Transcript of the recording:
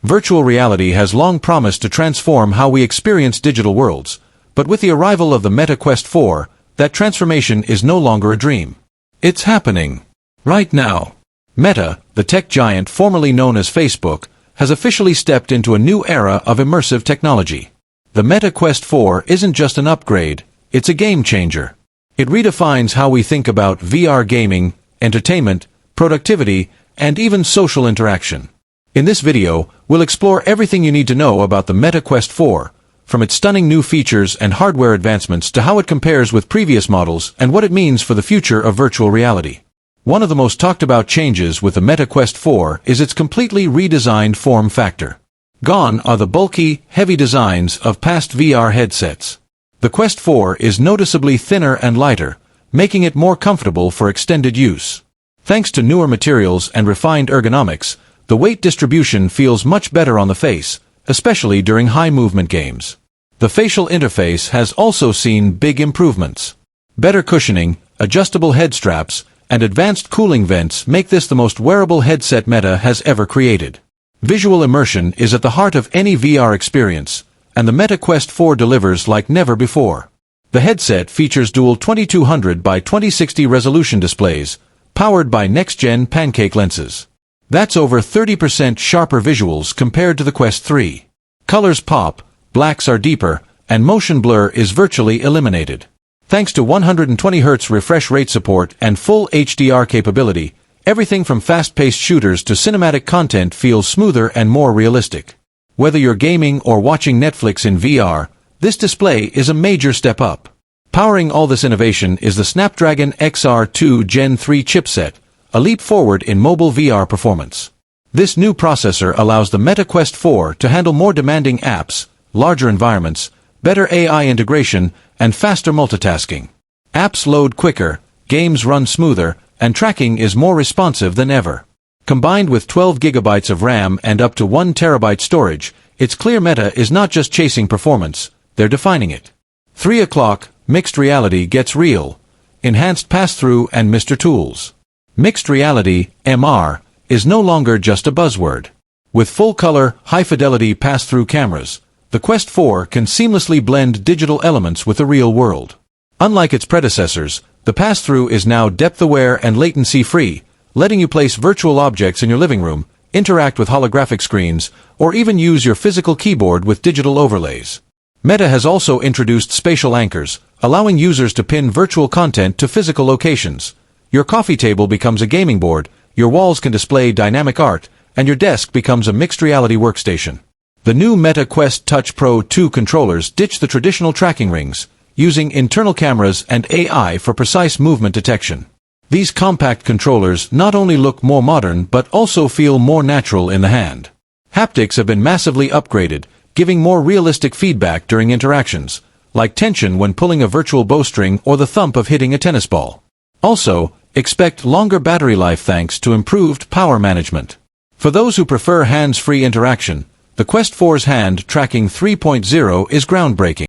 Virtual reality has long promised to transform how we experience digital worlds, but with the arrival of the Meta Quest 4, that transformation is no longer a dream. It's happening. Right now. Meta, the tech giant formerly known as Facebook, has officially stepped into a new era of immersive technology. The Meta Quest 4 isn't just an upgrade, it's a game changer. It redefines how we think about VR gaming, entertainment, productivity, and even social interaction. In this video, we'll explore everything you need to know about the Meta Quest 4, from its stunning new features and hardware advancements to how it compares with previous models and what it means for the future of virtual reality. One of the most talked about changes with the Meta Quest 4 is its completely redesigned form factor. Gone are the bulky, heavy designs of past VR headsets. The Quest 4 is noticeably thinner and lighter, making it more comfortable for extended use. Thanks to newer materials and refined ergonomics, the weight distribution feels much better on the face, especially during high-movement games. The facial interface has also seen big improvements. Better cushioning, adjustable head straps, and advanced cooling vents make this the most wearable headset Meta has ever created. Visual immersion is at the heart of any VR experience, and the Meta Quest 4 delivers like never before. The headset features dual 2200 by 2060 resolution displays, powered by next-gen pancake lenses. That's over 30% sharper visuals compared to the Quest 3. Colors pop, blacks are deeper, and motion blur is virtually eliminated. Thanks to 120Hz refresh rate support and full HDR capability, everything from fast-paced shooters to cinematic content feels smoother and more realistic. Whether you're gaming or watching Netflix in VR, this display is a major step up. Powering all this innovation is the Snapdragon XR2 Gen 3 chipset, a leap forward in mobile VR performance. This new processor allows the Meta Quest 4 to handle more demanding apps, larger environments, better AI integration, and faster multitasking. Apps load quicker, games run smoother, and tracking is more responsive than ever. Combined with 12 GB of RAM and up to 1 TB storage, it's clear Meta is not just chasing performance, they're defining it. 3 o'clock, mixed reality gets real. Enhanced pass-through and Mr. Tools. Mixed reality, MR, is no longer just a buzzword. With full-color, high-fidelity pass-through cameras, the Quest 4 can seamlessly blend digital elements with the real world. Unlike its predecessors, the pass-through is now depth-aware and latency-free, letting you place virtual objects in your living room, interact with holographic screens, or even use your physical keyboard with digital overlays. Meta has also introduced spatial anchors, allowing users to pin virtual content to physical locations. Your coffee table becomes a gaming board, your walls can display dynamic art, and your desk becomes a mixed reality workstation. The new Meta Quest Touch Pro 2 controllers ditch the traditional tracking rings, using internal cameras and AI for precise movement detection. These compact controllers not only look more modern but also feel more natural in the hand. Haptics have been massively upgraded, giving more realistic feedback during interactions, like tension when pulling a virtual bowstring or the thump of hitting a tennis ball. Also, expect longer battery life thanks to improved power management. For those who prefer hands-free interaction, the Quest 4's Hand Tracking 3.0 is groundbreaking.